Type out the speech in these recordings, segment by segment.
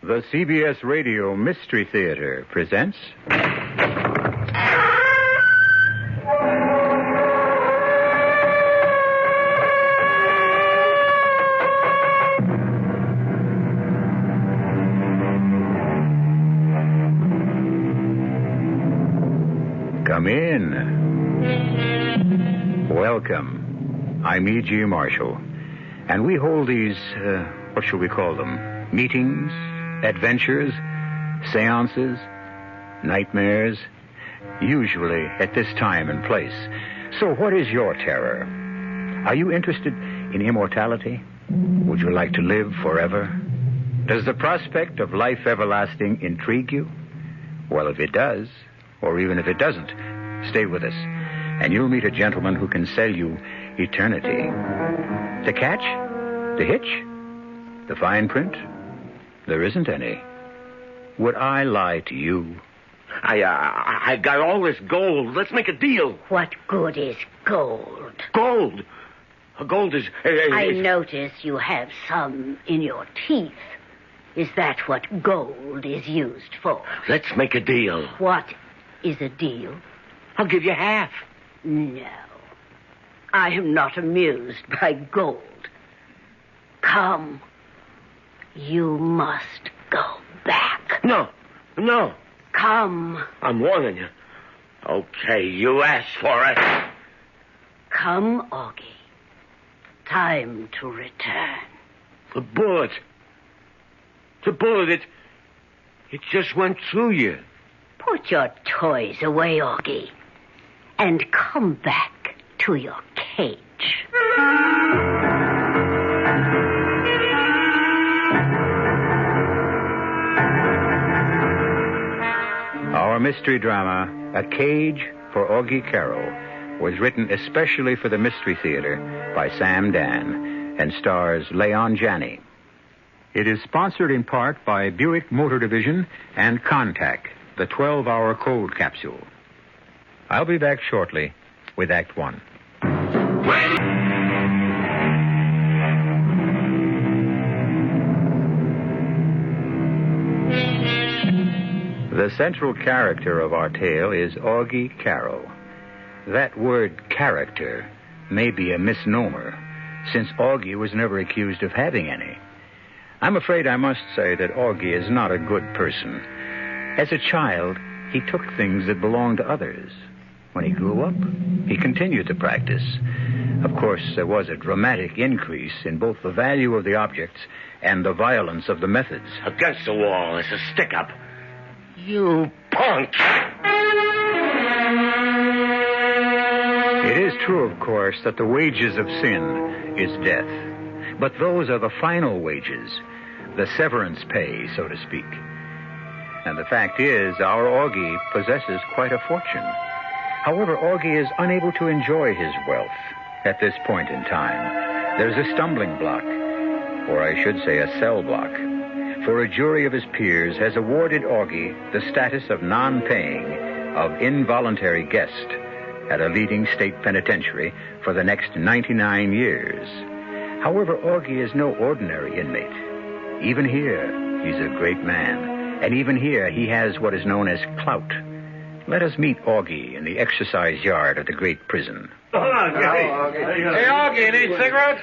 The CBS Radio Mystery Theater presents... Come in. Welcome. I'm E.G. Marshall. And we hold these, what shall we call them? Meetings, adventures, seances, nightmares, usually at this time and place. So what is your terror? Are you interested in immortality? Would you like to live forever? Does the prospect of life everlasting intrigue you? Well, if it does, or even if it doesn't, stay with us, and you'll meet a gentleman who can sell you eternity. The catch? The hitch? The fine print? There isn't any. Would I lie to you? I got all this gold. Let's make a deal. What good is gold? Gold? Gold is... I notice you have some in your teeth. Is that what gold is used for? Let's make a deal. What is a deal? I'll give you half. No. I am not amused by gold. Come. You must go back. No. Come. I'm warning you. Okay, you asked for it. Come, Augie. Time to return. The bullet, it just went through you. Put your toys away, Augie, and come back to your cage. Our mystery drama, A Cage for Augie Karo, was written especially for the Mystery Theater by Sam Dan and stars Leon Janney. It is sponsored in part by Buick Motor Division and Contact, the 12-hour cold capsule. I'll be back shortly with Act One. The central character of our tale is Augie Karo. That word character may be a misnomer, since Augie was never accused of having any. I'm afraid I must say that Augie is not a good person. As a child, he took things that belonged to others. When he grew up, he continued the practice. Of course, there was a dramatic increase in both the value of the objects and the violence of the methods. Against the wall, it's a stick-up. You punk! It is true, of course, that the wages of sin is death. But those are the final wages, the severance pay, so to speak. And the fact is, our Augie possesses quite a fortune. However, Augie is unable to enjoy his wealth at this point in time. There's a stumbling block, or I should say a cell block. For a jury of his peers has awarded Augie the status of non-paying, of involuntary guest at a leading state penitentiary for the next 99 years. However, Augie is no ordinary inmate. Even here, he's a great man. And even here, he has what is known as clout. Let us meet Augie in the exercise yard of the great prison. Hey, Augie, need cigarettes?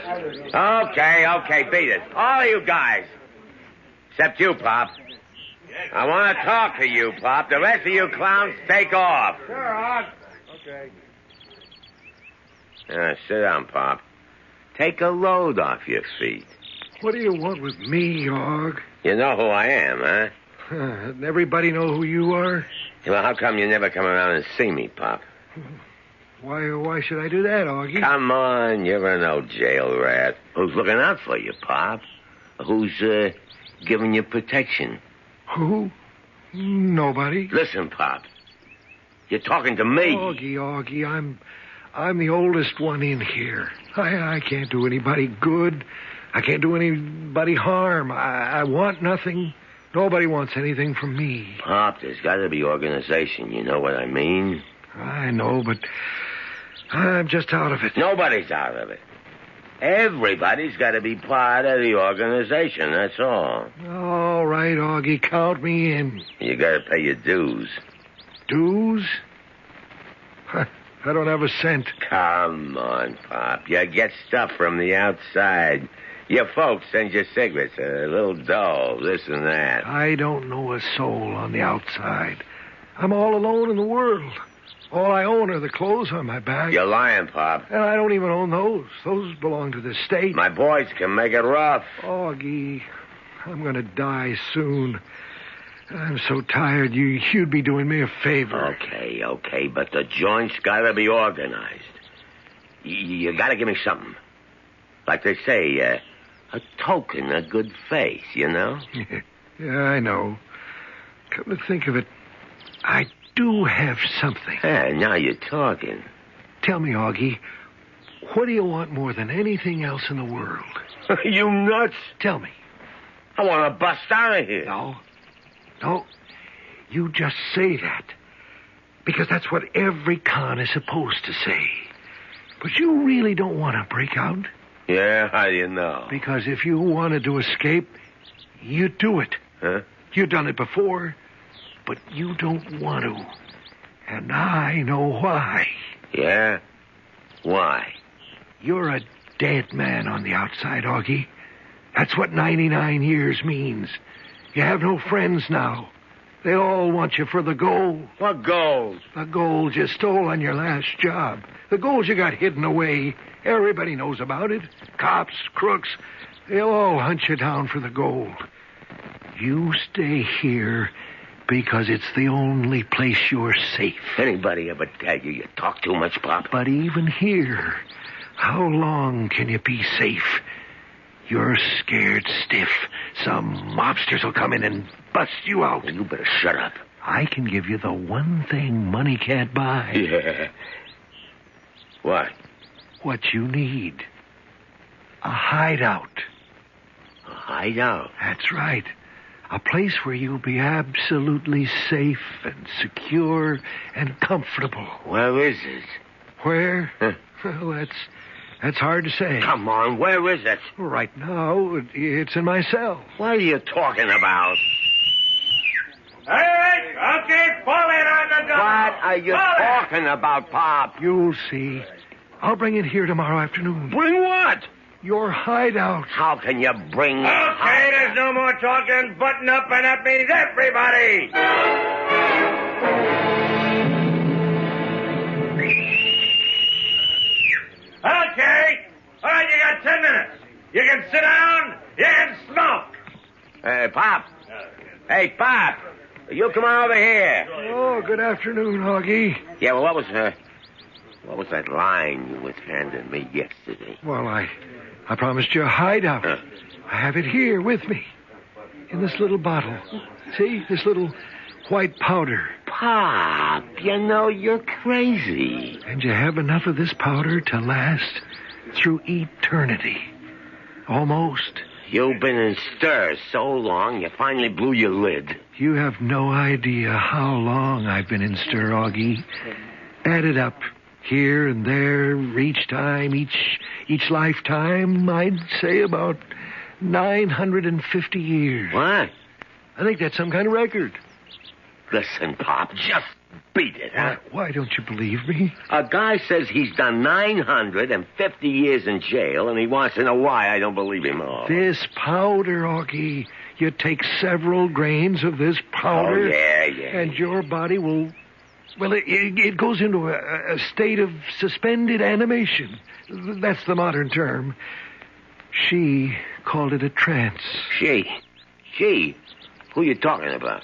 Okay, beat it. All of you guys. Except you, Pop. I want to talk to you, Pop. The rest of you clowns, take off. Sure, Aug. Okay. Sit down, Pop. Take a load off your feet. What do you want with me, Aug? You know who I am, huh? Doesn't everybody know who you are? Well, how come you never come around and see me, Pop? Why should I do that, Augie? Come on, you're no jail rat. Who's looking out for you, Pop? Who's, giving you protection? Who? Nobody. Listen, Pop. You're talking to me. Augie, I'm the oldest one in here. I can't do anybody good. I can't do anybody harm. I want nothing. Nobody wants anything from me. Pop, there's got to be organization. You know what I mean? I know, but I'm just out of it. Nobody's out of it. Everybody's got to be part of the organization, that's all. All right, Augie, count me in. You got to pay your dues. Dues? I don't have a cent. Come on, Pop. You get stuff from the outside. Your folks send you cigarettes, a little dough, this and that. I don't know a soul on the outside. I'm all alone in the world. All I own are the clothes on my back. You're lying, Pop. And I don't even own those. Those belong to the state. My boys can make it rough. Augie, I'm going to die soon. I'm so tired. You'd be doing me a favor. Okay, but the joint's got to be organized. You got to give me something. Like they say, a token of good faith, you know? Yeah, I know. Come to think of it, I do have something. Hey, now you're talking. Tell me, Augie, what do you want more than anything else in the world? You nuts? Tell me. I want to bust out of here. No, you just say that. Because that's what every con is supposed to say. But you really don't want to break out. Yeah, how do you know? Because if you wanted to escape, you'd do it. Huh? You've done it before, but you don't want to. And I know why. Yeah? Why? You're a dead man on the outside, Augie. That's what 99 years means. You have no friends now. They all want you for the gold. What gold? The gold you stole on your last job. The gold you got hidden away. Everybody knows about it. Cops, crooks, they'll all hunt you down for the gold. You stay here because it's the only place you're safe. Anybody ever tell you talk too much, Pop? But even here, how long can you be safe? You're scared stiff. Some mobsters will come in and bust you out. You better shut up. I can give you the one thing money can't buy. Yeah. What? What you need. A hideout. A hideout? That's right. A place where you'll be absolutely safe and secure and comfortable. Where is it? Where? Huh? Well, that's hard to say. Come on, where is it? Right now, it's in my cell. What are you talking about? All right, okay, pull it on the door. What are you talking about, Pop? You'll see. I'll bring it here tomorrow afternoon. Bring what? Your hideout. How can you bring... Okay, there's no more talking. Button up, and that means everybody. Okay. All right, you got 10 minutes. You can sit down. You can smoke. Hey, Pop. Hey, Pop. You come on over here. Oh, good afternoon, Augie. Yeah, well, what was that line you was handing me yesterday? Well, I promised you a hideout. I have it here with me. In this little bottle. See? This little white powder. Pop, you know you're crazy. And you have enough of this powder to last through eternity. Almost. You've been in stir so long, you finally blew your lid. You have no idea how long I've been in stir, Augie. Add it up. Here and there, each time, each lifetime, I'd say about 950 years. What? I think that's some kind of record. Listen, Pop, just beat it, huh? Why don't you believe me? A guy says he's done 950 years in jail, and he wants to know why I don't believe him all. This powder, Augie. You take several grains of this powder. Oh, yeah. And your body will... Well, it goes into a state of suspended animation. That's the modern term. She called it a trance. She? Who you talking about?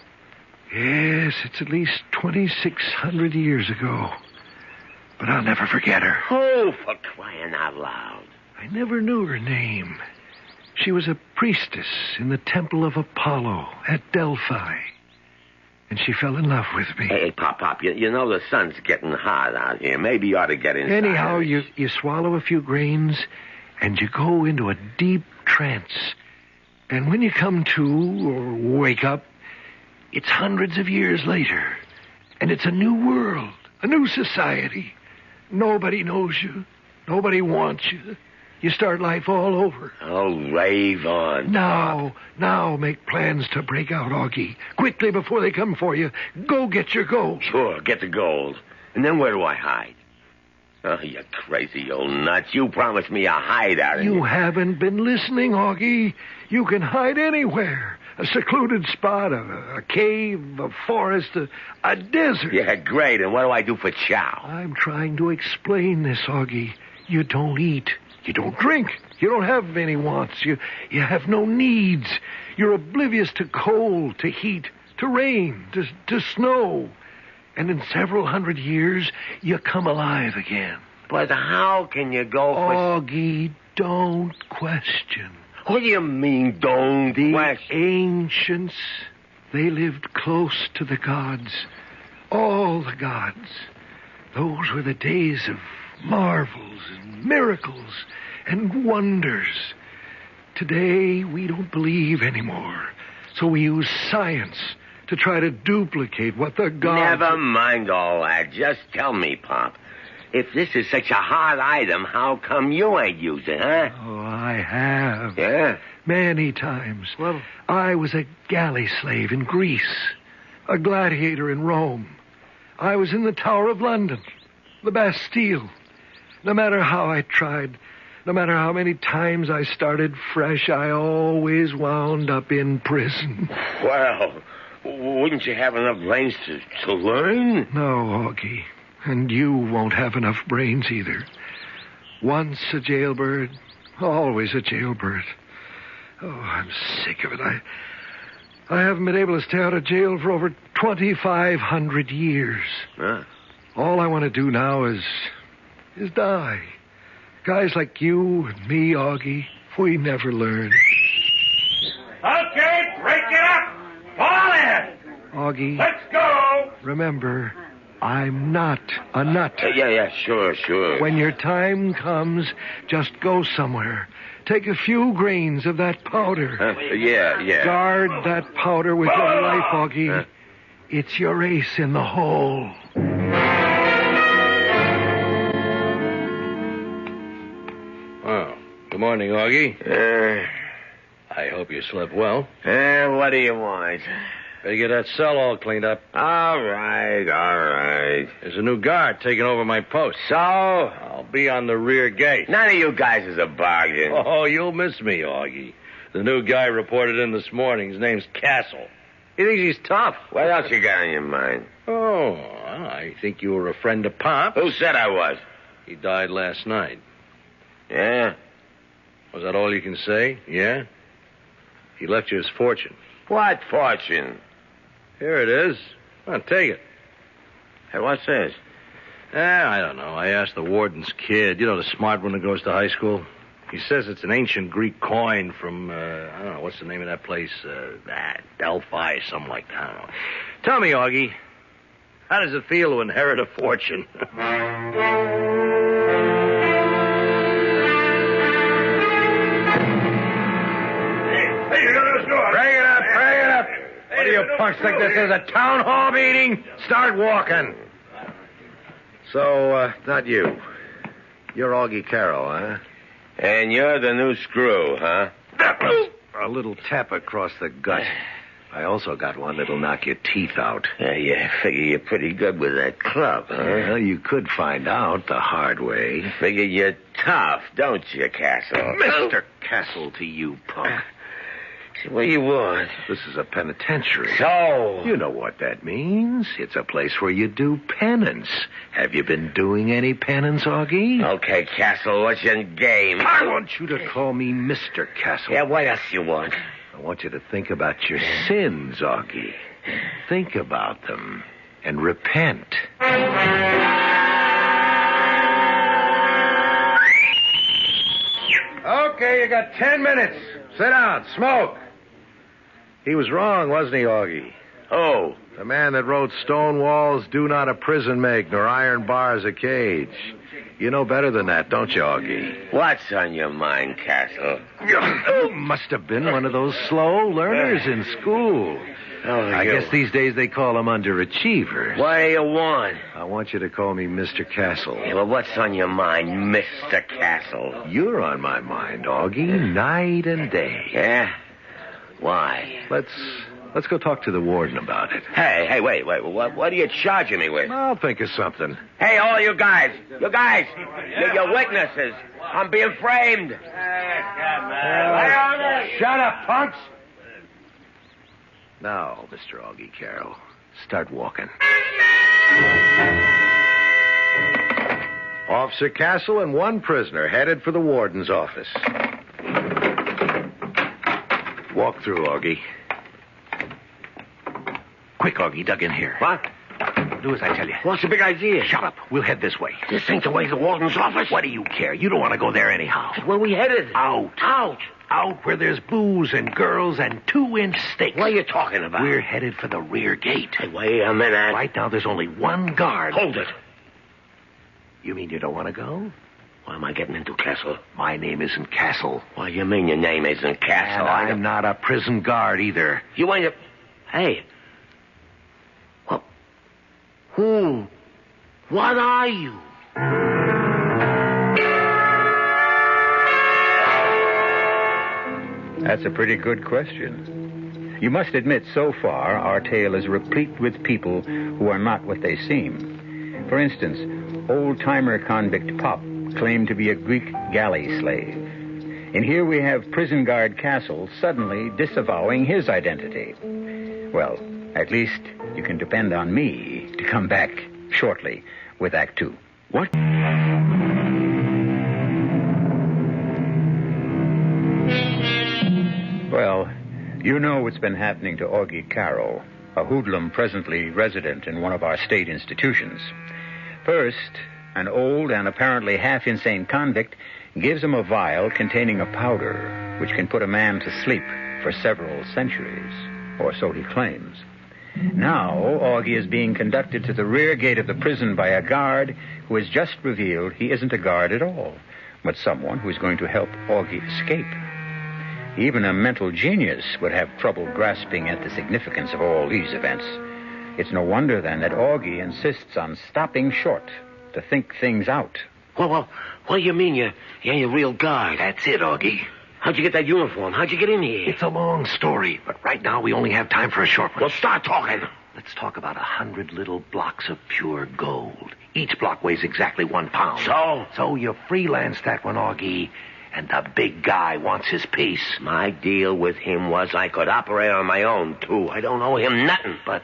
Yes, it's at least 2,600 years ago. But I'll never forget her. Oh, for crying out loud. I never knew her name. She was a priestess in the temple of Apollo at Delphi. And she fell in love with me. Hey, Pop, you know the sun's getting hot out here. Maybe you ought to get inside. Anyhow, you swallow a few grains, and you go into a deep trance. And when you come to, or wake up, it's hundreds of years later. And it's a new world, a new society. Nobody knows you. Nobody wants you. You start life all over. Oh, rave on. Now make plans to break out, Augie. Quickly before they come for you. Go get your gold. Sure, get the gold. And then where do I hide? Oh, you crazy old nuts. You promised me a hideout. You haven't been listening, Augie. You can hide anywhere. A secluded spot, a cave, a forest, a desert. Yeah, great. And what do I do for chow? I'm trying to explain this, Augie. You don't eat. You don't drink. You don't have any wants. You have no needs. You're oblivious to cold, to heat, to rain, to snow. And in several hundred years, you come alive again. But how can you go for... Augie, don't question. What do you mean, don't question? Ancients, they lived close to the gods. All the gods. Those were the days of marvels and miracles and wonders. Today, we don't believe anymore. So we use science to try to duplicate what the gods... Never mind all that. Just tell me, Pop. If this is such a hard item, how come you ain't used it, huh? Oh, I have. Yeah? Many times. Well... I was a galley slave in Greece. A gladiator in Rome. I was in the Tower of London. The Bastille. No matter how I tried, no matter how many times I started fresh, I always wound up in prison. Well, wouldn't you have enough brains to learn? No, Augie. And you won't have enough brains either. Once a jailbird, always a jailbird. Oh, I'm sick of it. I haven't been able to stay out of jail for over 2,500 years. Huh? All I want to do now is die. Guys like you and me, Augie, we never learn. Okay, break it up. Fall in. Augie, Let's go. remember, I'm not a nut. Yeah, sure. When your time comes, just go somewhere. Take a few grains of that powder. Yeah. Guard that powder with your life, Augie. It's your ace in the hole. Oh, good morning, Augie. I hope you slept well. What do you want? Better get that cell all cleaned up. All right. There's a new guard taking over my post. So? I'll be on the rear gate. None of you guys is a bargain. Oh, you'll miss me, Augie. The new guy reported in this morning. His name's Castle. He thinks he's tough. What else you got on your mind? Oh, I think you were a friend of Pop. Who said I was? He died last night. Yeah? Was that all you can say? Yeah? He left you his fortune. What fortune? Here it is. Come on, take it. Hey, what's this? I don't know. I asked the warden's kid. You know, the smart one who goes to high school? He says it's an ancient Greek coin from, I don't know, what's the name of that place? Delphi, something like that. I don't know. Tell me, Augie, how does it feel to inherit a fortune? Hey, you got this door. Bring it up. What do you punks think this is, a town hall meeting? Start walking. So, not you. You're Augie Karo, huh? And you're the new screw, huh? A little tap across the gut. I also got one that'll knock your teeth out. Yeah, figure you're pretty good with that club, huh? Well, you could find out the hard way. Figure you're tough, don't you, Castle? Mr. Castle to you, punk. What do you want? This is a penitentiary. So? You know what that means. It's a place where you do penance. Have you been doing any penance, Augie? Okay, Castle, what's your game? I want you to call me Mr. Castle. Yeah, what else you want? I want you to think about your sins, Augie. Think about them and repent. Okay, you got 10 minutes. Sit down, smoke. He was wrong, wasn't he, Augie? Oh. The man that wrote stone walls do not a prison make, nor iron bars a cage. You know better than that, don't you, Augie? What's on your mind, Castle? You must have been one of those slow learners in school. I guess these days they call them underachievers. What do you want? I want you to call me Mr. Castle. Yeah, well, what's on your mind, Mr. Castle? You're on my mind, Augie, night and day. Yeah? Why? Let's go talk to the warden about it. Hey, wait. What are you charging me with? I'll think of something. Hey, all you guys. You're witnesses. I'm being framed. Shut up, punks. Now, Mr. Augie Karo, start walking. Officer Castle and one prisoner headed for the warden's office. Walk through, Augie. Quick, Augie, dug in here. What? Do as I tell you. What's the big idea? Shut up. We'll head this way. This ain't the way to the warden's office. What do you care? You don't want to go there anyhow. Where we headed? Out. Out? Out where there's booze and girls and 2-inch steaks. What are you talking about? We're headed for the rear gate. Hey, wait a minute. Right now, there's only one guard. Hold it. You mean you don't want to go? What am I getting into, Castle? My name isn't Castle. What do you mean your name isn't Castle? And I'm not a prison guard either. You ain't a... Hey. Well, who? What are you? That's a pretty good question. You must admit, so far, our tale is replete with people who are not what they seem. For instance, old-timer convict Pop claimed to be a Greek galley slave. And here we have prison guard Castle suddenly disavowing his identity. Well, at least you can depend on me to come back shortly with Act 2. What? Well, you know what's been happening to Augie Karo, a hoodlum presently resident in one of our state institutions. First, an old and apparently half-insane convict gives him a vial containing a powder which can put a man to sleep for several centuries, or so he claims. Now, Augie is being conducted to the rear gate of the prison by a guard who has just revealed he isn't a guard at all, but someone who's going to help Augie escape. Even a mental genius would have trouble grasping at the significance of all these events. It's no wonder, then, that Augie insists on stopping short to think things out. Well, what do you mean you ain't a real guard? That's it, Augie. How'd you get that uniform? How'd you get in here? It's a long story, but right now we only have time for a short one. Well, start talking. Let's talk about 100 little blocks of pure gold. Each block weighs exactly 1 pound. So you freelance that one, Augie, and the big guy wants his piece. My deal with him was I could operate on my own, too. I don't owe him nothing. But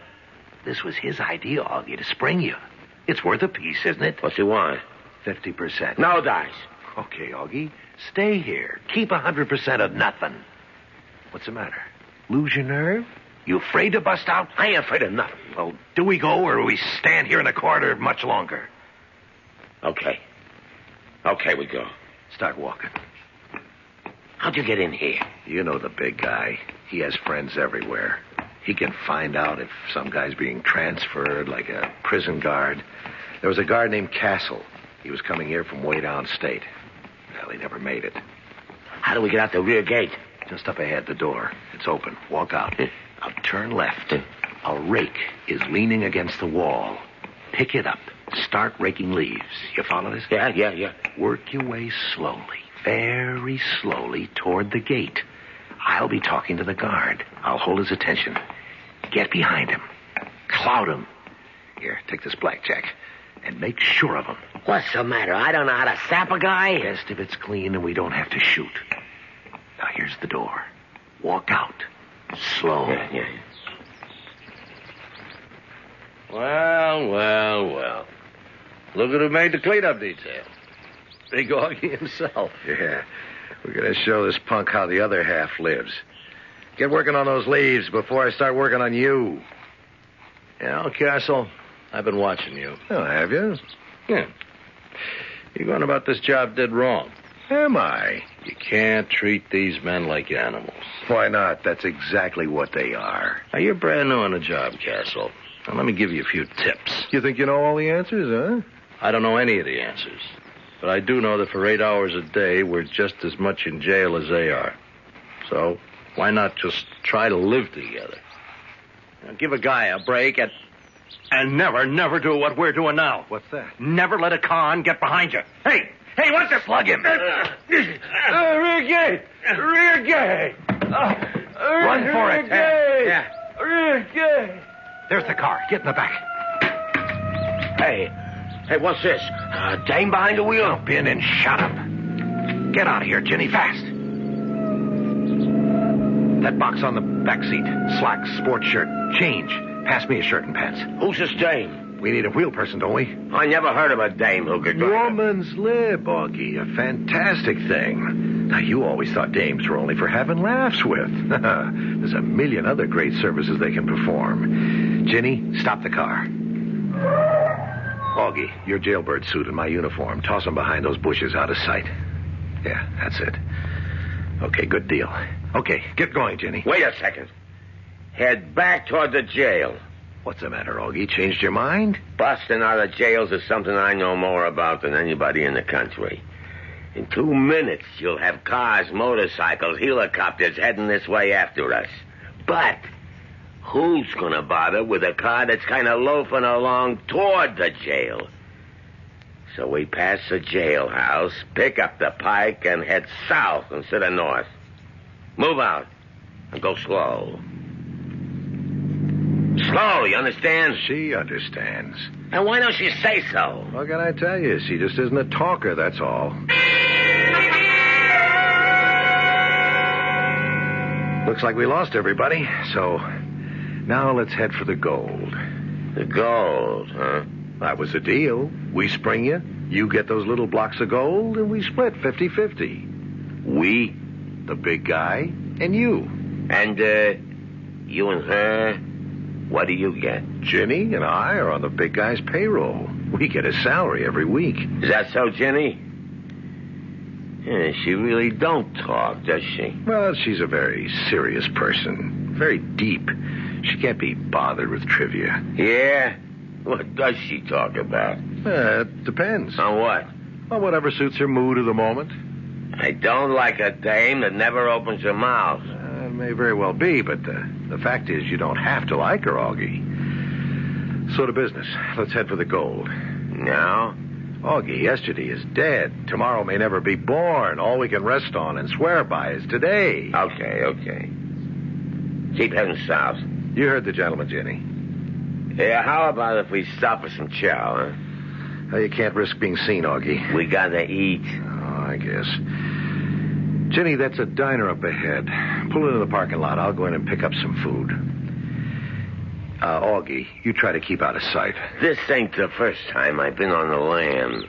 this was his idea, Augie, to spring you. It's worth a piece, isn't it? What's he want? 50%. No dice. Okay, Augie. Stay here. Keep 100% of nothing. What's the matter? Lose your nerve? You afraid to bust out? I ain't afraid of nothing. Well, do we go or do we stand here in the corridor much longer? Okay, we go. Start walking. How'd you get in here? You know the big guy. He has friends everywhere. He can find out if some guy's being transferred, like a prison guard. There was a guard named Castle. He was coming here from way downstate. Well, he never made it. How do we get out the rear gate? Just up ahead, the door. It's open. Walk out. Now turn left. A rake is leaning against the wall. Pick it up. Start raking leaves. You follow this? Yeah. Work your way slowly, very slowly toward the gate. I'll be talking to the guard. I'll hold his attention. Get behind him. Cloud him. Here, take this blackjack. And make sure of him. What's the matter? I don't know how to sap a guy? Best if it's clean and we don't have to shoot. Now, here's the door. Walk out. Slow. Yeah. Well. Look at who made the cleanup detail. Big Augie himself. Yeah. We're going to show this punk how the other half lives. Get working on those leaves before I start working on you. Yeah, Castle, I've been watching you. Oh, have you? Yeah. You're going about this job dead wrong. Am I? You can't treat these men like animals. Why not? That's exactly what they are. Now, you're brand new on the job, Castle. Now, let me give you a few tips. You think you know all the answers, huh? I don't know any of the answers. But I do know that for 8 hours a day, we're just as much in jail as they are. So why not just try to live together? Now, give a guy a break and never do what we're doing now. What's that? Never let a con get behind you. Hey, why don't you plug him? Rear gate! Rear gate! Run for it, Ted. Yeah. Rear gate! There's the car. Get in the back. Hey, what's this? Dame behind the wheel? Jump in and shut up. Get out of here, Ginny, fast. That box on the back seat. Slacks, sports shirt, change. Pass me a shirt and pants. Who's this dame? We need a wheel person, don't we? I never heard of a dame who could drive. Woman's lip, Augie. A fantastic thing. Now, you always thought dames were only for having laughs with. There's a million other great services they can perform. Ginny, stop the car. Augie, your jailbird suit and my uniform. Toss them behind those bushes out of sight. Yeah, that's it. Okay, good deal. Okay, get going, Ginny. Wait a second. Head back toward the jail. What's the matter, Augie? Changed your mind? Busting out of jails is something I know more about than anybody in the country. In 2 minutes, you'll have cars, motorcycles, helicopters heading this way after us. But who's going to bother with a car that's kind of loafing along toward the jail? So we pass the jailhouse, pick up the pike, and head south instead of north. Move out and go slow. Slow, you understand? She understands. And why don't you say so? What can I tell you? She just isn't a talker, that's all. Looks like we lost everybody, so now let's head for the gold. The gold, huh? That was the deal. We spring you, you get those little blocks of gold, and we split 50-50. We, the big guy, and you. And, you and her, what do you get? Ginny and I are on the big guy's payroll. We get a salary every week. Is that so, Jenny? Yeah, she really don't talk, does she? Well, she's a very serious person. Very deep. She can't be bothered with trivia. Yeah? What does she talk about? It depends. On what? On whatever suits her mood of the moment. I don't like a dame that never opens her mouth. It may very well be, but the fact is you don't have to like her, Augie. So to business. Let's head for the gold. Now? Augie, yesterday is dead. Tomorrow may never be born. All we can rest on and swear by is today. Okay. Keep heading south. You heard the gentleman, Ginny. Yeah, how about if we stop for some chow, huh? Well, you can't risk being seen, Augie. We gotta eat. Oh, I guess. Ginny, that's a diner up ahead. Pull into the parking lot. I'll go in and pick up some food. Augie, you try to keep out of sight. This ain't the first time I've been on the lam.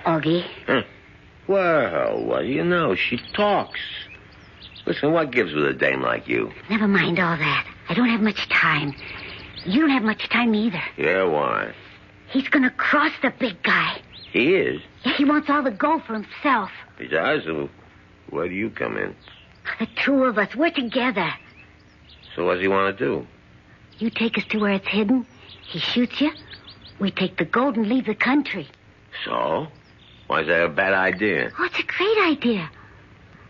Augie? Huh. Well, what do you know? She talks. Listen, what gives with a dame like you? Never mind all that. I don't have much time. You don't have much time either. Yeah, why? He's going to cross the big guy. He is? Yeah, he wants all the gold for himself. He does? Well, where do you come in? The two of us, we're together. So what does he want to do? You take us to where it's hidden. He shoots you. We take the gold and leave the country. So? Why is that a bad idea? Oh, it's a great idea.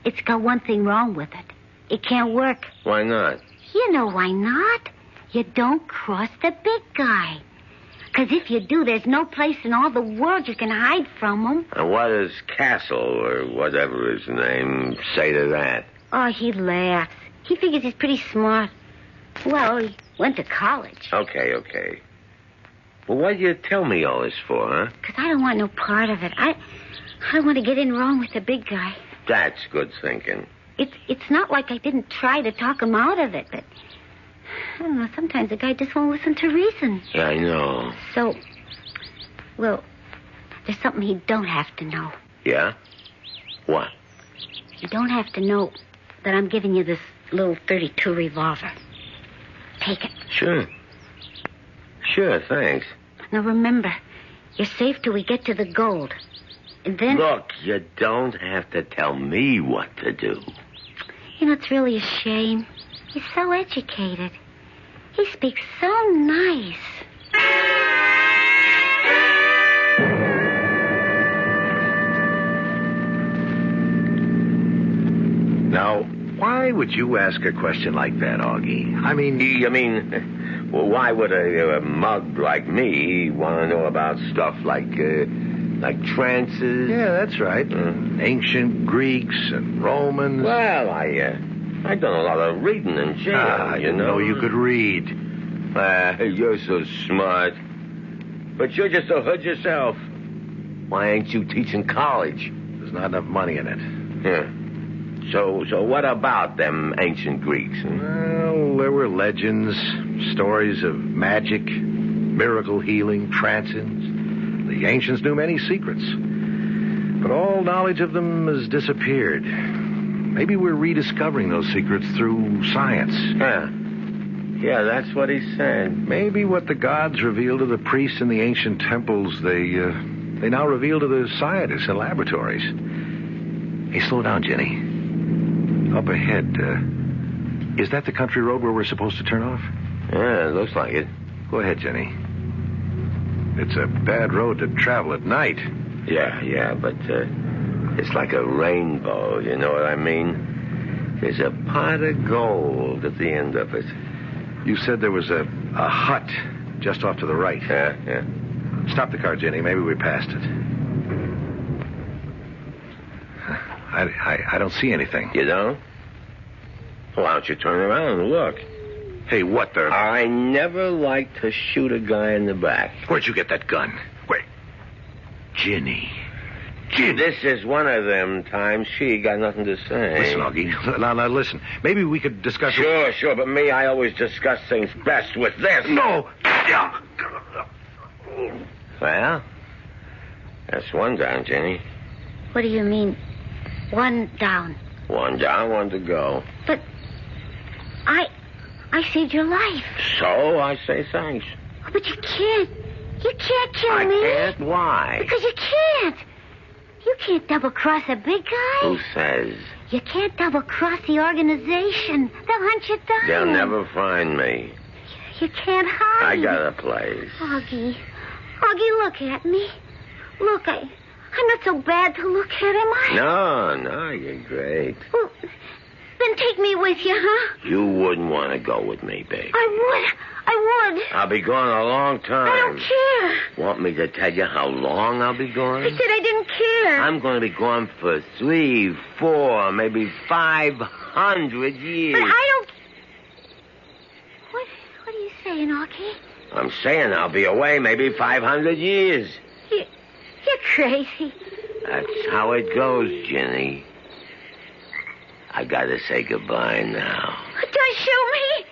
It's got one thing wrong with it. It can't work. Why not? You know why not. You don't cross the big guy. Because if you do, there's no place in all the world you can hide from him. And what does Castle, or whatever his name, say to that? Oh, he laughs. He figures he's pretty smart. Well, he went to college. Okay. Well, what did you tell me all this for, huh? Because I don't want no part of it. I don't want to get in wrong with the big guy. That's good thinking. It's not like I didn't try to talk him out of it, but I don't know, sometimes the guy just won't listen to reason. Yeah, I know. So, well, there's something he don't have to know. Yeah? What? You don't have to know that I'm giving you this little .32 revolver. Take it. Sure, thanks. Now remember, you're safe till we get to the gold. And then... Look, you don't have to tell me what to do. You know, it's really a shame. He's so educated. He speaks so nice. Why would you ask a question like that, Augie? I mean... Well, why would a mug like me want to know about stuff like trances? Yeah, that's right. Ancient Greeks and Romans. Well, I done a lot of reading in jail, you know you could read. You're so smart. But you're just a hood yourself. Why ain't you teaching college? There's not enough money in it. Yeah. So what about them ancient Greeks? Well, there were legends, stories of magic, miracle healing, trances. The ancients knew many secrets. But all knowledge of them has disappeared. Maybe we're rediscovering those secrets through science. Yeah, that's what he said. Maybe what the gods revealed to the priests in the ancient temples, they now reveal to the scientists in laboratories. Hey, slow down, Jenny. Up ahead, is that the country road where we're supposed to turn off? Yeah, it looks like it. Go ahead, Jenny. It's a bad road to travel at night. Yeah, but it's like a rainbow, you know what I mean? There's a pot of gold at the end of it. You said there was a hut just off to the right. Yeah. Stop the car, Jenny. Maybe we passed it. I don't see anything. You don't? Well, why don't you turn around and look? Hey, what the... I never like to shoot a guy in the back. Where'd you get that gun? Wait. Jenny. This is one of them times she got nothing to say. Listen, Augie. Now, listen. Maybe we could discuss... Sure, but me, I always discuss things best with this. No! Well, that's one down, Jenny. What do you mean, one down? One down, one to go. But I saved your life. So I say thanks. But you can't. You can't kill me. I can't? Why? Because you can't. You can't double-cross a big guy. Who says? You can't double-cross the organization. They'll hunt you down. They'll never find me. You can't hide. I got a place. Augie, look at me. Look, I'm not so bad to look at, am I? No, you're great. Well, then take me with you, huh? You wouldn't want to go with me, baby. I would. I'll be gone a long time. I don't care. Want me to tell you how long I'll be gone? I said I didn't care. I'm going to be gone for 3, 4, maybe 500 years. But I don't... What are you saying, Augie? I'm saying I'll be away maybe 500 years. You're crazy. That's how it goes, Jenny. I gotta say goodbye now. Don't shoot me.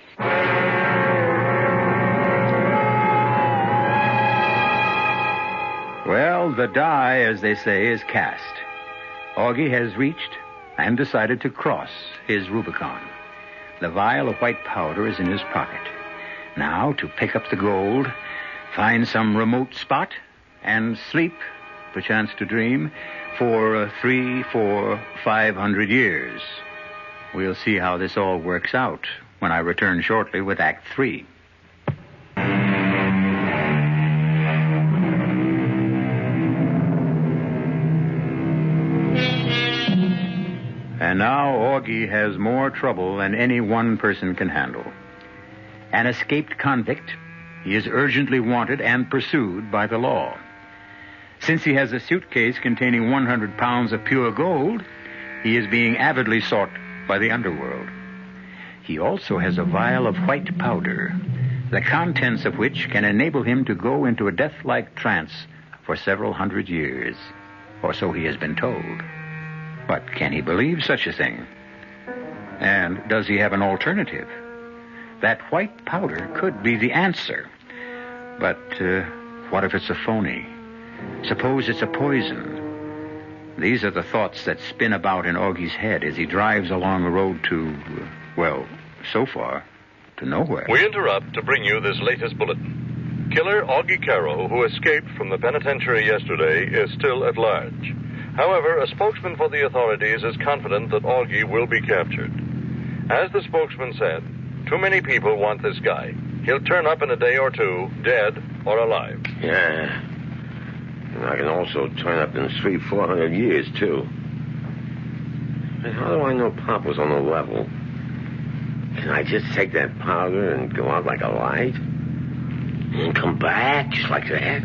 Well, the die, as they say, is cast. Augie has reached and decided to cross his Rubicon. The vial of white powder is in his pocket. Now, to pick up the gold, find some remote spot, and sleep, perchance to dream, for 3, 4, 500 years. We'll see how this all works out when I return shortly with Act 3. And now Augie has more trouble than any one person can handle. An escaped convict, he is urgently wanted and pursued by the law. Since he has a suitcase containing 100 pounds of pure gold, he is being avidly sought by the underworld. He also has a vial of white powder, the contents of which can enable him to go into a death-like trance for several hundred years, or so he has been told. But can he believe such a thing? And does he have an alternative? That white powder could be the answer. But what if it's a phony? Suppose it's a poison. These are the thoughts that spin about in Augie's head as he drives along the road to, so far, to nowhere. We interrupt to bring you this latest bulletin. Killer Augie Karo, who escaped from the penitentiary yesterday, is still at large. However, a spokesman for the authorities is confident that Augie will be captured. As the spokesman said, too many people want this guy. He'll turn up in a day or two, dead or alive. Yeah. And I can also turn up in 300, 400 years, too. And how do I know Pop was on the level? Can I just take that powder and go out like a light? And come back just like that?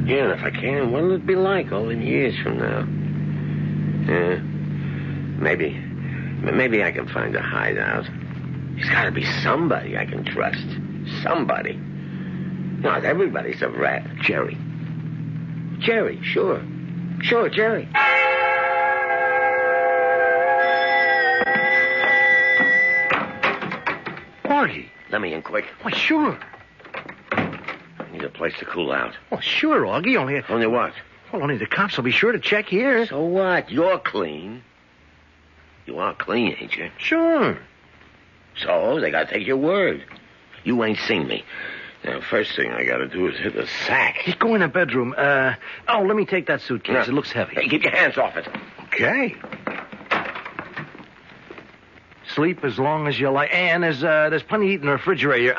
Yeah, and if I can, what'll it be like all in years from now? Yeah, maybe I can find a hideout. There's got to be somebody I can trust. Somebody. Not everybody's a rat. Jerry, sure. Sure, Jerry. Augie. Let me in quick. Why, sure. I need a place to cool out. Well, sure, Augie. Only what? Well, only the cops will be sure to check here. So what? You're clean. You are clean, ain't you? Sure. So they got to take your word. You ain't seen me. Now, first thing I got to do is hit the sack. Just go in the bedroom. Let me take that suitcase. No. It looks heavy. Hey, keep your hands off it. Okay. Sleep as long as you like. And there's plenty to eat in the refrigerator.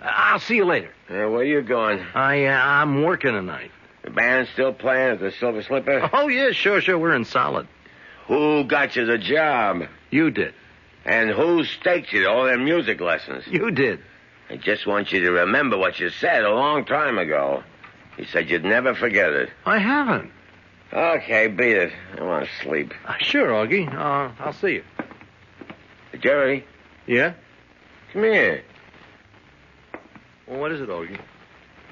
I'll see you later. Where you going? I'm working tonight. The band's still playing at the Silver Slipper? Oh, yeah, sure. We're in solid. Who got you the job? You did. And who staked you to all them music lessons? You did. I just want you to remember what you said a long time ago. You said you'd never forget it. I haven't. Okay, beat it. I want to sleep. Sure, Augie. I'll see you. Jerry, Yeah? come here. Well, what is it, Augie?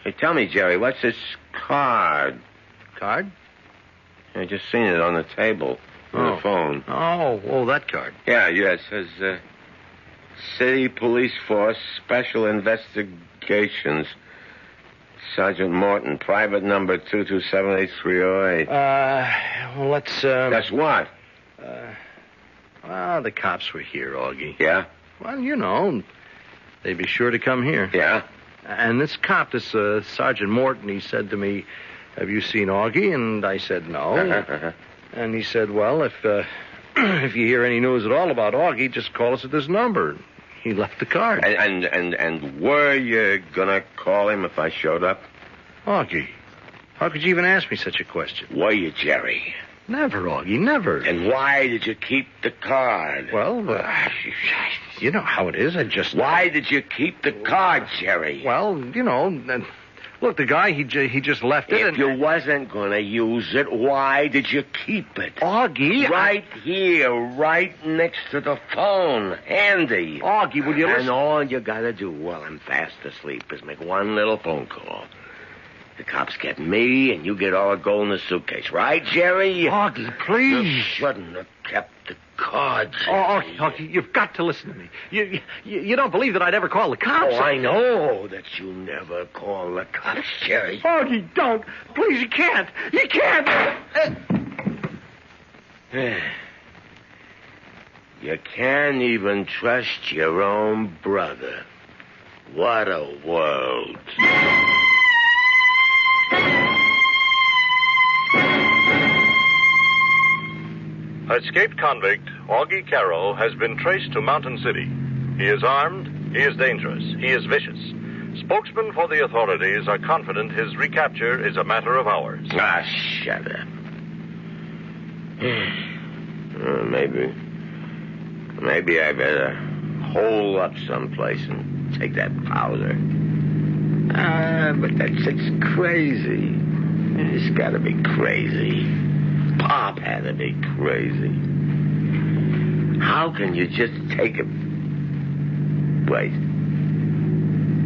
Hey, tell me, Jerry, what's this card? Card? I just seen it on the table on the phone. Oh, that card. Yeah, it says, City Police Force Special Investigations. Sergeant Morton, private number 2278308. Well, let's, That's what? Well, the cops were here, Augie. Yeah? Well, you know, they'd be sure to come here. Yeah? And this cop, this Sergeant Morton, he said to me, "Have you seen Augie?" And I said, "No." And he said, "Well, if you hear any news at all about Augie, just call us at this number." He left the card. And were you gonna call him if I showed up? Augie, how could you even ask me such a question? Were you, Jerry? Never, Augie, never. And why did you keep the card? Well, you know how it is. Why did you keep the card, Jerry? Well, you know, look, the guy, he just left it. If you wasn't going to use it, why did you keep it? Augie, Right here, right next to the phone. Handy. Augie, will you listen? And all you got to do while I'm fast asleep is make one little phone call. The cops get me, and you get all the gold in the suitcase. Right, Jerry? Augie, please. You shouldn't have kept the card, Jerry. Augie, you've got to listen to me. You don't believe that I'd ever call the cops? Oh, I know that you never call the cops, Jerry. Augie, don't. Please, you can't. You can't. You can't even trust your own brother. What a world. Escaped convict Augie Karo has been traced to Mountain City. He is armed, he is dangerous, he is vicious. Spokesmen for the authorities are confident his recapture is a matter of hours. Ah, shut up. Maybe I better hole up someplace and take that powder. But that chick's crazy. It's got to be crazy. Pop had to be crazy. How can you just take a... Wait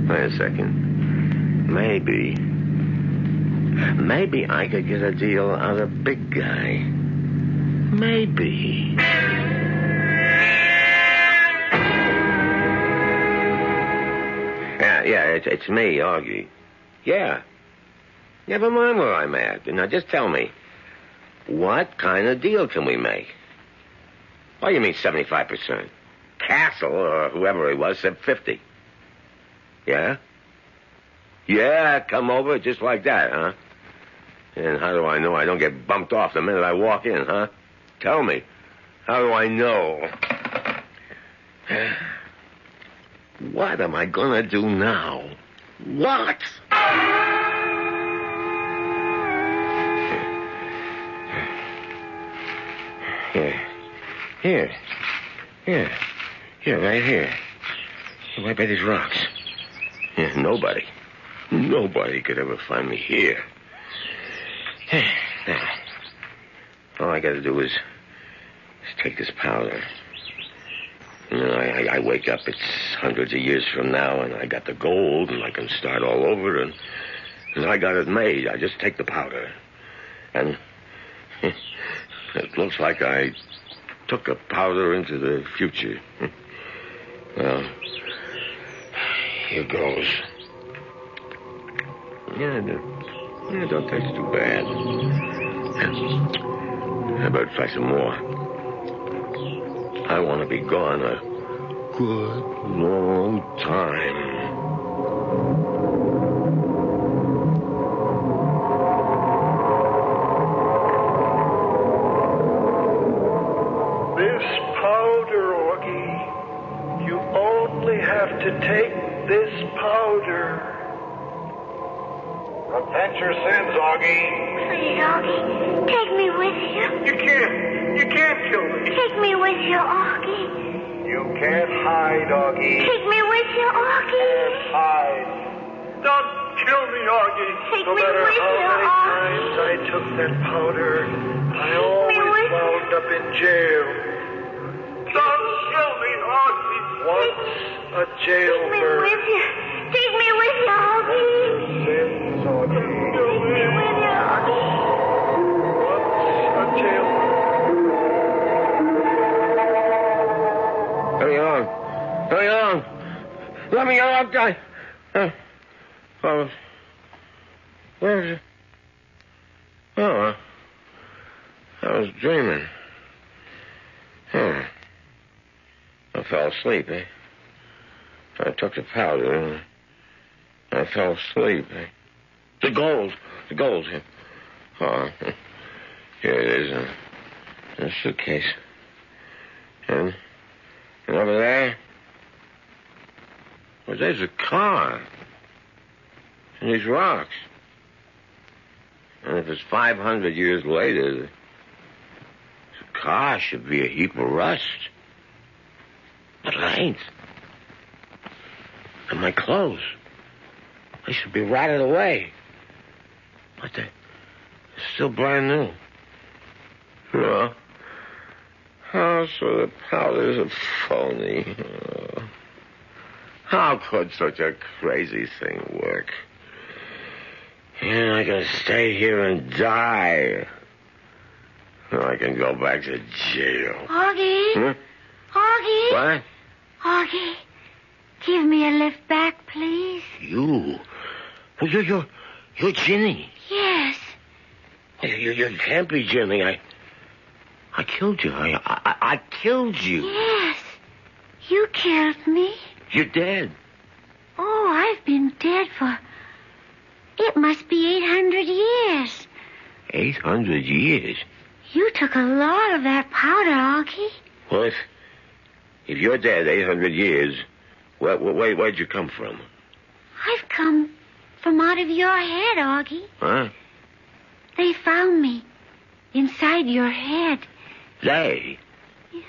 a second. Maybe I could get a deal out of Big Guy. Maybe. Yeah, it's me, Augie. Yeah. Never mind where I'm at. Now, just tell me, what kind of deal can we make? Oh, you mean 75%? Castle, or whoever he was, said 50. Yeah? Yeah, come over just like that, huh? And how do I know I don't get bumped off the minute I walk in, huh? Tell me. How do I know? What am I gonna do now? What? Here. Here, right here. Right by these rocks. Yeah, nobody could ever find me here. Now, all I gotta do is take this powder. And then I wake up, it's hundreds of years from now, and I got the gold, and I can start all over, and I got it made. I just take the powder. And it looks like I took the powder into the future. Well, here goes. Yeah, don't taste too bad. I better try some more. I want to be gone a good long time. This powder, Augie. You only have to take this powder. Repent your sins, Augie. Please, Augie, take me with you. You can't kill me. Take me with you, Augie. You can't hide, Augie. Take me with you, Augie. Hide. Don't kill me, Augie. Take No me matter with how you, many Augie. times I took that powder, I always with you. wound up in jail. Don't kill me, Augie. Once a Take me jailbird. with you. Take me with you, Augie. Sins, Augie. Take me with you, Augie. Once a jailbird. Hurry on. Let me out, guy. Where is it? Oh, I was dreaming. I fell asleep, eh? I took the powder and I fell asleep, eh? The gold. Oh, here it is in a suitcase. And over there, well, there's a car. And these rocks. And if it's 500 years later, the car should be a heap of rust. But it ain't. And my clothes, they should be rotted away. But they're still brand new. Oh, so the powder's a phony. Oh. How could such a crazy thing work? And I can stay here and die. Or I can go back to jail. Augie. Augie. What? Augie, give me a lift back, please. You? Well, you're Ginny. Yes. You can't be Ginny. I killed you. I killed you. Yes. You killed me. You're dead. Oh, I've been dead for... It must be 800 years. 800 years? You took a lot of that powder, Augie. Well, if you're dead 800 years, where'd you come from? I've come from out of your head, Augie. Huh? They found me inside your head. They?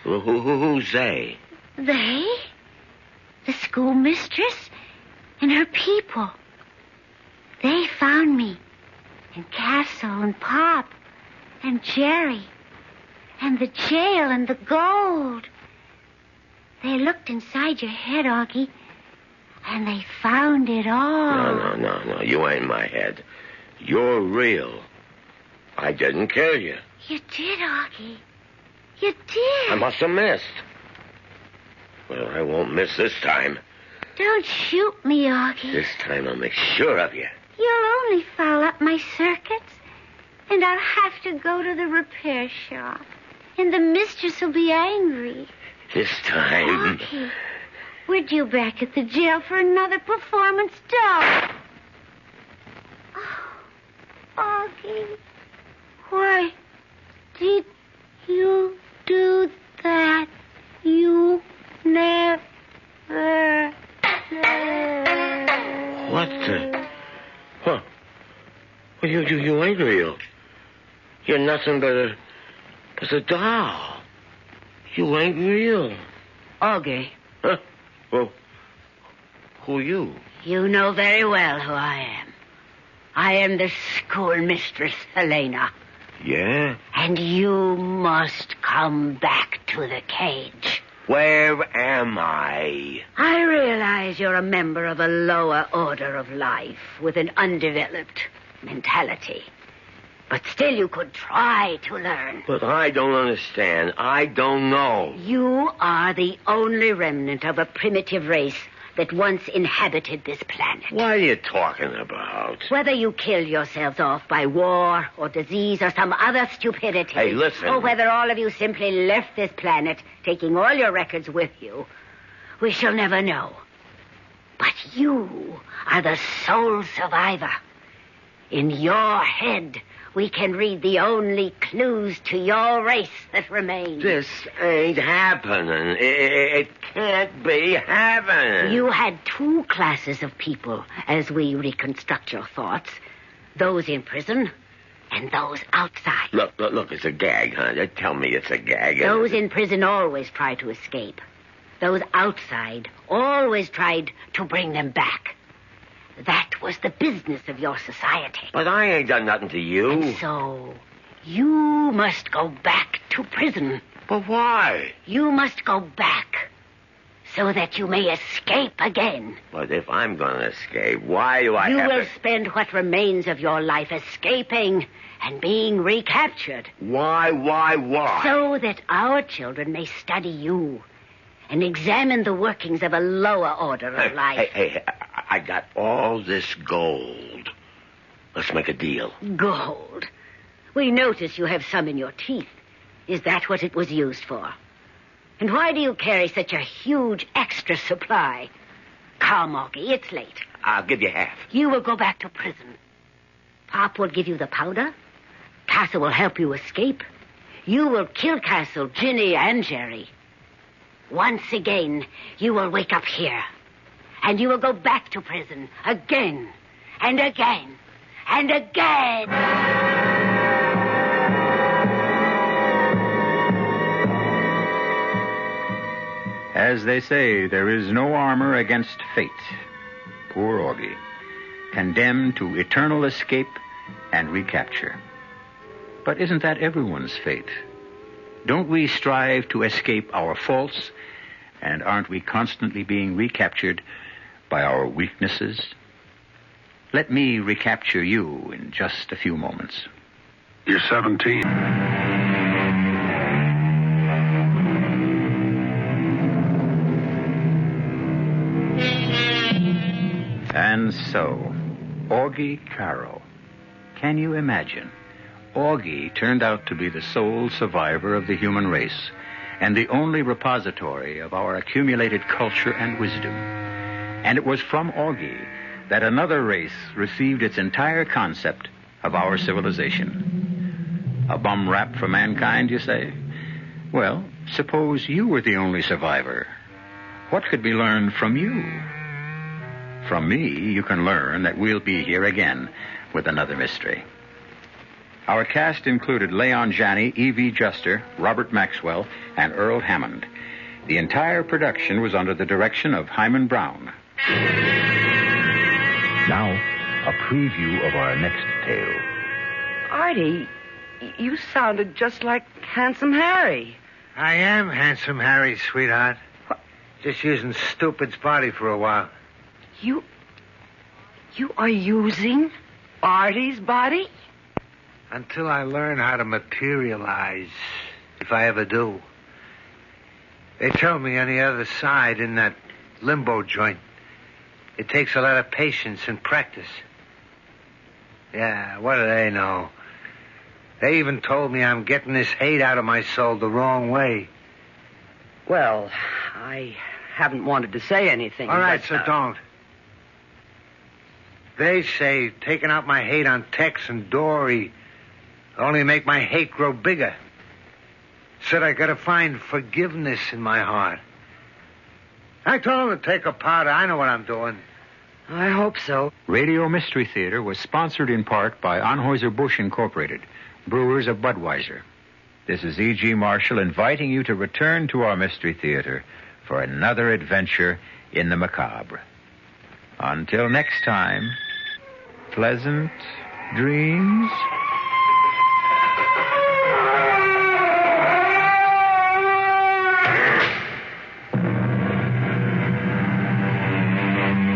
Who's they? They? The schoolmistress and her people. They found me. And Castle and Pop and Jerry and the jail and the gold. They looked inside your head, Augie, and they found it all. No. You ain't my head. You're real. I didn't kill you. You did, Augie. You did. I must have missed. Well, I won't miss this time. Don't shoot me, Augie. This time I'll make sure of you. You'll only foul up my circuits, and I'll have to go to the repair shop, and the mistress will be angry. This time... Augie, we're due back at the jail for another performance dog. Oh, Augie, why did you do that? You never said. What the... Huh? Well, you ain't real. You're nothing but a doll. You ain't real. Augie, Huh? Well, who are you? You know very well who I am. I am the schoolmistress, Helena. Yeah? And you must come back to the cage. Where am I? I realize you're a member of a lower order of life with an undeveloped mentality. But still you could try to learn. But I don't understand. I don't know. You are the only remnant of a primitive race that once inhabited this planet. What are you talking about? Whether you kill yourselves off by war or disease or some other stupidity. Hey, listen. Or whether all of you simply left this planet, taking all your records with you, we shall never know. But you are the sole survivor. In your head, we can read the only clues to your race that remain. This ain't happening. It can't be happening. You had two classes of people as we reconstruct your thoughts. Those in prison and those outside. Look, it's a gag, huh? Tell me it's a gag. Those in prison always try to escape. Those outside always tried to bring them back. That was the business of your society. But I ain't done nothing to you. And so, you must go back to prison. But why? You must go back so that you may escape again. But if I'm going to escape, why do I You have will to... spend what remains of your life escaping and being recaptured. Why? So that our children may study you and examine the workings of a lower order of life. Hey, I got all this gold. Let's make a deal. Gold? We notice you have some in your teeth. Is that what it was used for? And why do you carry such a huge extra supply? Come, Augie, it's late. I'll give you half. You will go back to prison. Pop will give you the powder. Castle will help you escape. You will kill Castle, Ginny, and Jerry. Once again, you will wake up here. And you will go back to prison again and again and again. As they say, there is no armor against fate. Poor Augie, condemned to eternal escape and recapture. But isn't that everyone's fate? Don't we strive to escape our faults? And aren't we constantly being recaptured by our weaknesses? Let me recapture you in just a few moments. You're 17. And so, Augie Karo. Can you imagine? Augie turned out to be the sole survivor of the human race and the only repository of our accumulated culture and wisdom. And it was from Augie that another race received its entire concept of our civilization. A bum rap for mankind, you say? Well, suppose you were the only survivor. What could be learned from you? From me, you can learn that we'll be here again with another mystery. Our cast included Leon Janney, E.V. Juster, Robert Maxwell, and Earl Hammond. The entire production was under the direction of Hyman Brown. Now, a preview of our next tale. Artie, you sounded just like Handsome Harry. I am Handsome Harry, sweetheart. What? Just using stupid's body for a while. You are using Artie's body? Until I learn how to materialize, if I ever do. They tell me on the other side, in that limbo joint, it takes a lot of patience and practice. Yeah, what do they know? They even told me I'm getting this hate out of my soul the wrong way. Well, I haven't wanted to say anything. All right, but, so don't. They say taking out my hate on Tex and Dory only make my hate grow bigger. Said I gotta find forgiveness in my heart. I told them to take a powder. I know what I'm doing. I hope so. Radio Mystery Theater was sponsored in part by Anheuser-Busch Incorporated, brewers of Budweiser. This is E.G. Marshall inviting you to return to our Mystery Theater for another adventure in the macabre. Until next time, pleasant dreams.